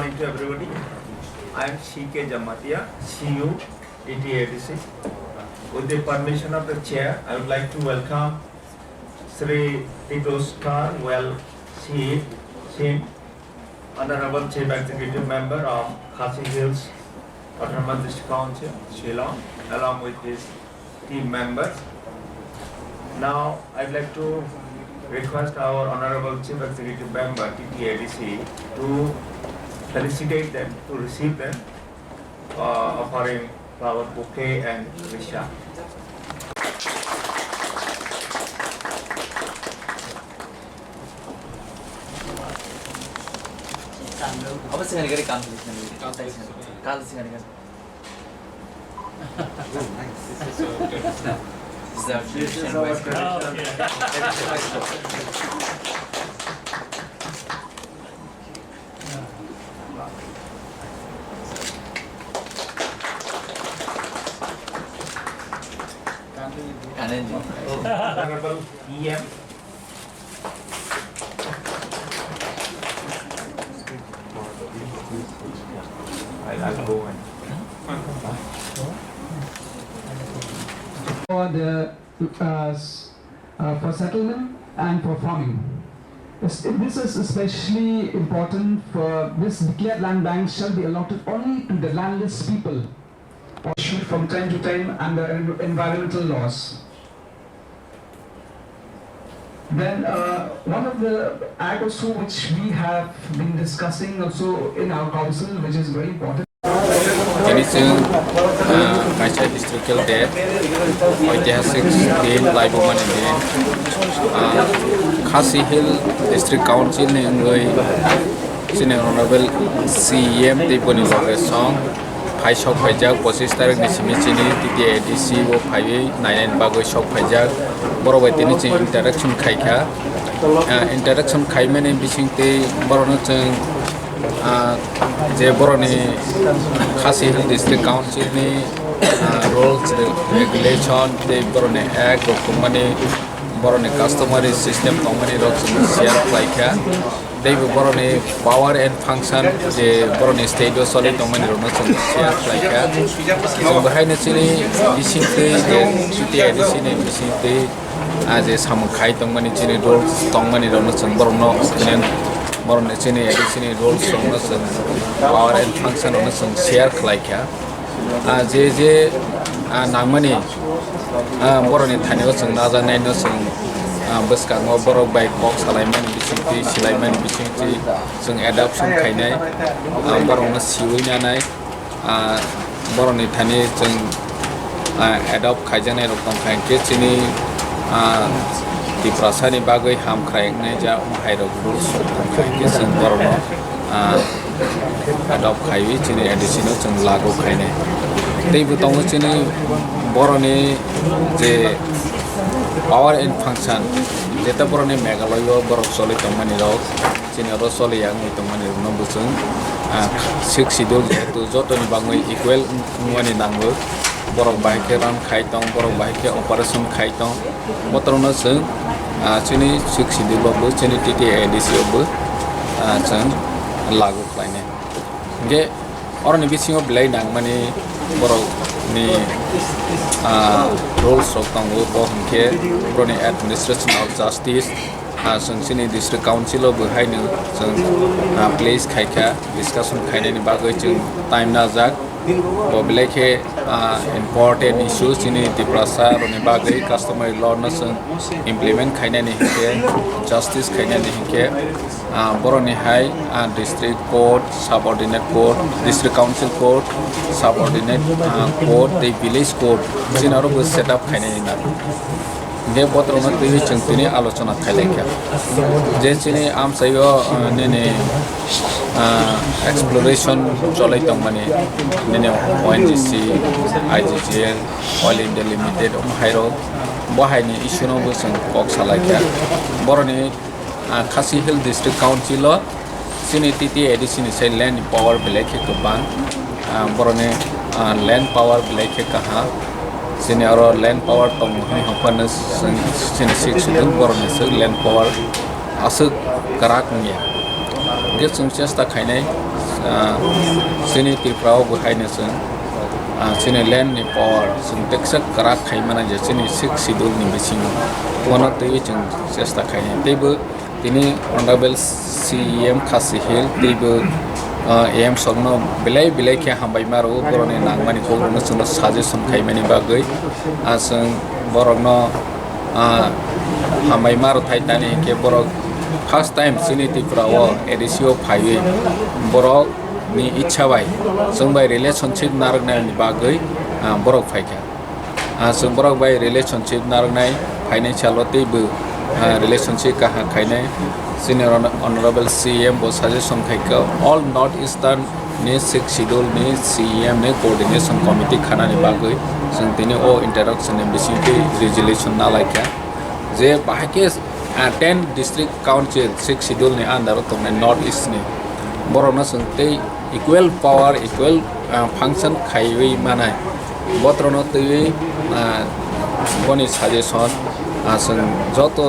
morning to everybody. I am C.K. Jamatia, CU TTAADC. With the permission of the chair, I would like to welcome Sri Tito Star, seen Honorable Chief Executive Member of Khasi Hills Autonomous District Council, Shillong, along with his team members. Now, I'd like to request our Honorable Chief Executive Member, TTAADC, to felicitate them, to receive them, offering flower bouquet and risha. Apa sih hari-hari kamu Kalau sih hari-hari. This is our Honorable EM. I'll go and for settlement and for farming. This is especially important for this declared land bank shall be allotted only to the landless people issued from time to time under environmental laws. Then one of the act also which we have been discussing also in our council, which is very important. Anything Khasi historical day, ऐतिहासिक दिन live बने दिन Khasi Hill District Council ने उन्हें जिन्हें honorable CEM ते बनी लोगे song phai shok phaijak 25 tarik ni simi chini TTAADC wo phaiwi 99 bagwi shok phaijak borobai tini ching interaction khaikha interaction khaimene bisingte borono ching je boroni Khasi Hill District Council ni rules regulation te boroni act dokumani boroni customary system company rok share khaikha David boroni power and function je boroni state solid domani rono share khaikha so behind chini bisingte je TTAADC ni bisingte je samkhai tongmani chini rules tongmani rono borono Moron chini additional roles from power and function on share khaikha je nangmani boroni thanio chung najanai no chung bwskango borok by box salaiman bisingti silaiman bisingti chung adoption khainai borok no siwi nanai boroni thani chung adopt khaijanai rok tongkhai ke chini di prasani bagui ham khainai ja hairok rules tongkhai ke chung borok adopt khaiwi chini additional chung lagu khainai tei bu tongo chini boroni je power and function jeta boroni megaloyo borok soli tongmani rok chini ro soli yang tongmani no busung six schedule jetu jotoni bangui equal ngwani nangbu borok baike ram khaitong borok baike operation khaitong motorno chung chini six schedule bu chini TTAADC bu chung lagu khlaine ge oroni bisingo blai nangmani borok ni roles of Tango Bohunke, Brony Administration of Justice, Sungsini District Council of Buhainu, Place Kaika, discussion Kainani Bagajun, Time Nazak, Bobleke, important issues in the Prasa, Ronibagay, customary law, implement Kainani Justice Kainani Hike, Boroni High, District Court, Subordinate Court, District Council Court, Subordinate Court, the Village Court, Sinaro will set up Kainani. They bought on a TV Chintini Alosona Kaileka. Jenchini Amsayo Nene exploration Jolly money, Nene ONGC, IGGL, Oil India Limited, Hiro, Bohani, Ishuno Wilson, Cox Halaka, Boroni, Khasi Hill District Council, Sini TTAADC say land power Beleke Kuban, Borone land power Beleke Kaha. Senior land power tong hapanas sini sudut bornes land power asuk karak nia. Dia sungsias tak kainai sini Tripura buhaina sing sini land ni power sing teksak karak khai mana je sini sik sidul ni bising one te chung chesta khai tebe tini honorable CEM Khasi Hill tebe AM sogno belai kya hambai maro borone nangmani ko no sung suggestion khai mani bagai asung borogno hambai maro thai tani ke borok first time sini Tripura o ADC phaiwi borok ni ichha bai sung bai relationship narnai ni bagai borok phaikha sung borok bai relationship narnai financial tebe relationship ka khainai senior honorable CEM bo suggestion khaika all north eastern ni six schedule ni CEM ni coordination committee khana ni bagai sung tini o interaction ni bisite resolution na laikya je bahake 10 district council 6 schedule ni under to north east ni borona sung te equal power equal function khaiwi manai botrono tewi boni suggestion sung joto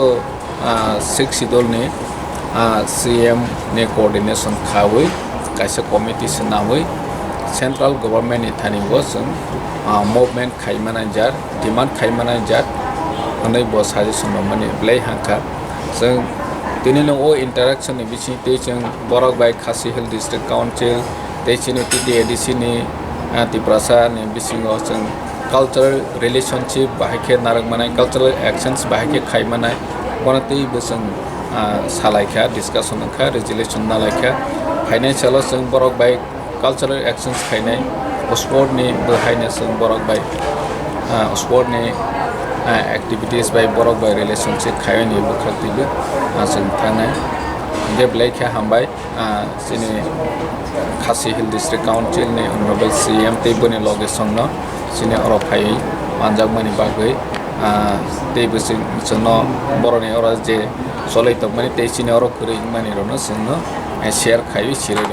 6 schedule ni CM ne coordination khawi kaisa committee sanawi central government ni thani bosung movement khai manager demand khai manager anai bo suggestion mani blai hangka sung tini no o interaction ni bichi te chung borok bai Khasi Hill district council te chini TTAADC ni Tripura ni bisingo chung cultural relationship bahake narak manai cultural actions bahake khai manai bonati besung salaikha discussion kha resolution nalaikha financial sung borok bai cultural actions khainai sport ni bahaina sung borok bai sport ni activities by borok by relationship khayani bukhatibe sung thanai je blaikha hambai sini Khasi Hill district council ni honorable CM teboni loge songno sini oro phai manjak mani bagai tebe singno boroni ora je solai tok mani te sini oro kuri mani rono sungno share khai chire